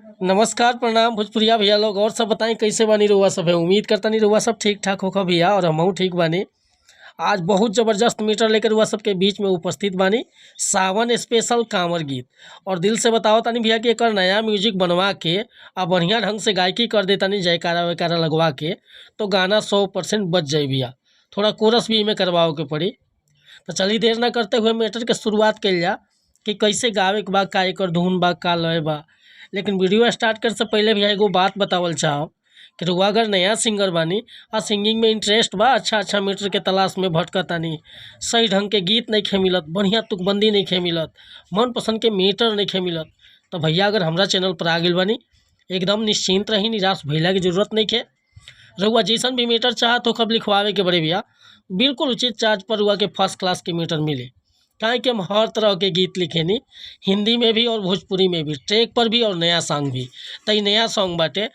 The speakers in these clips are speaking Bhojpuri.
नमस्कार प्रणाम भोजपुरिया भैया लोग। और सब बताएं कैसे बानी रउआ सब है। उम्मीद करता नहीं रउआ सब ठीक ठाक होगा भैया, और हमहू ठीक बानी। आज बहुत ज़बरदस्त मीटर लेकर रउआ सबके बीच में उपस्थित बानी। सावन स्पेशल कांवर गीत, और दिल से बताओ तानी भैया कि एक नया म्यूजिक बनवा के आ बढ़िया ढंग से गायकी कर देतानी, जयकारा वयकारा लगवा के, तो गाना 100% बच जाए भैया। थोड़ा कोरस भी इमें करवाओ के पड़ी। तो चलिए देर ना करते हुए मैटर के शुरुआत कल जा कि कैसे गावे के बा, का एकर धुन बा, का लय बा। लेकिन वीडियो स्टार्ट करे से पहले भी एगो बात बतावल चाहो कि रउआ अगर नया सिंगर बानी और सिंगिंग में इंटरेस्ट बा, अच्छा मीटर के तलाश में भटकतानी, सही ढंग के गीत नहीं खे मिलत, बढ़िया तुकबंदी नहीं खे मिलत, मन पसंद के मीटर नहीं खे मिलत, तो भैया अगर हमरा चैनल पर आ गई बानी, एकदम निश्चिंत रही, निराश भइला की जरूरत नहीं खे। रउआ जैसन भी मीटर चाहत हो कब लिखवावे के बड़े भैया, बिल्कुल उचित चार्ज पर रउआ के फर्स्ट क्लास के मीटर मिले। काहे कि हम हर तरह के गीत लिखेनी, हिंदी में भी और भोजपुरी में भी, ट्रैक पर भी और नया सॉन्ग भी। तो ये नया सॉन्ग बाटे,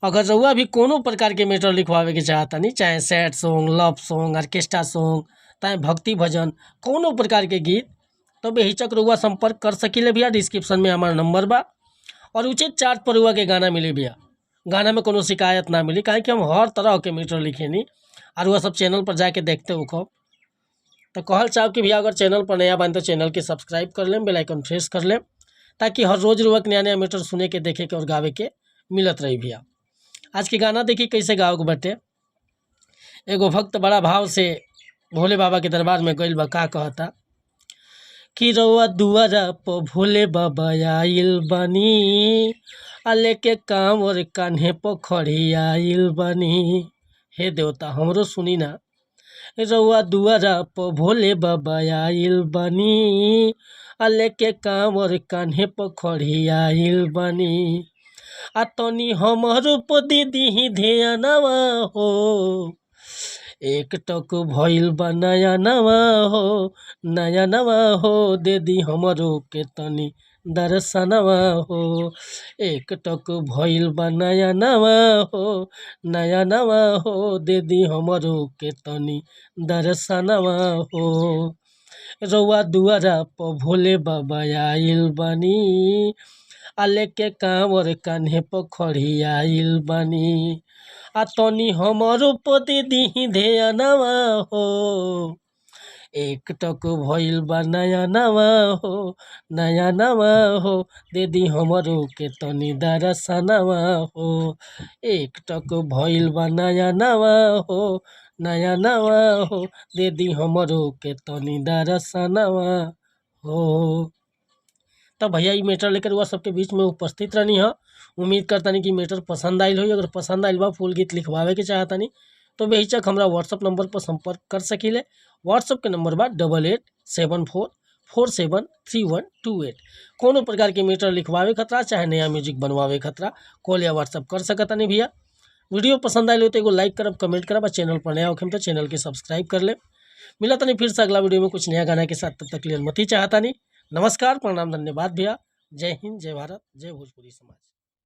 अगर रउआ भी कोनो प्रकार के मीटर लिखवावे के चाहतानी, चाहे sad song, love song, orchestra song, चाहे भक्ति भजन, कोनो प्रकार के गीत, तो बेहिचक रउआ संपर्क कर सकीले भैया। डिस्क्रिप्शन में हमारा नंबर बा, और उचित चार्ज पर रउआ के गाना मिली भैया। गाना में कोनो शिकायत ना मिली, काहे कि हम हर तरह के मीटर लिखेनी, और वह सब चैनल पर जाके देखते हो खूब। तो कहल चाहो कि भैया अगर चैनल पर नया बन तो चैनल के सब्सक्राइब कर लें, बेल आइकन प्रेस कर लें, ताकि हर रोज रोज नया नया मीटर सुने के, देखे के और गावे के मिलत रही भैया। आज के गाना देखिए कैसे गाओ के बटे। एगो भक्त बड़ा भाव से भोले बाबा के दरबार में गइल बा, का कहता कि रउआ दुआरा प भोले बाबा आइल बानी, आ लेके कांवर कान्हे प खड़ी आइल बानी। हे देवता हमरो सुनी ना। रउआ दुआरा प भोले बाबा आइल बानी, आ लेके कांवर कान्हे प खड़ी आइल बानी। आ तनी हमरो प दे दीही ध्यानवा हो, एक टक भइल बा नया नवा हो, नया नवा हो, दे दी हमरो के तनी दर्शनवा हो। एक टक भइल बा नया नवा हो, नया नवा हो, दे दी हमरो के तनी दर्शनवा हो। रउआ दुआरा प भोले बाबा आइल बानी, आ लेके कांवर कान्हे प खड़ी आइल बानी। आ तनी हमरो प दे दीही ध्यानवा हो, एक टक भइल बा नया नवा हो, नया नवा हो, दे दी हमरो के तनी दर्शनवा हो। एक टक भइल बा नया नवा हो, नया नवा हो, दे दी हमरो के तनी दर्शनवा हो। तब भैया ये मीटर लेकर वह सबके बीच में उपस्थित रहनी है। उम्मीद करता नहीं कि मीटर पसंद आयल हो। अगर पसंद आयल बा, फुल गीत लिखवावे के चाहता नहीं, तो बेहिचक हमरा व्हाट्सअप नंबर पर संपर्क कर सकीले। व्हाट्सअप के नंबर बा 8874473128। कोनो प्रकार के मीटर लिखवावे खतरा, चाहे नया म्यूजिक बनवावे खतरा, कॉल या व्हाट्सअप कर सकता नहीं भैया। वीडियो पसंद आयल हो तो एगो लाइक करब, कमेंट करब, चैनल पर नया होखेम तो चैनल के सब्सक्राइब कर ले। मिला तनी फिर से अगला वीडियो में कुछ नया गाना के साथ, तब तक लिए अनुमति चाहता नहीं। नमस्कार प्रणाम धन्यवाद भैया। जय हिंद, जय भारत, जय भोजपुरी समाज।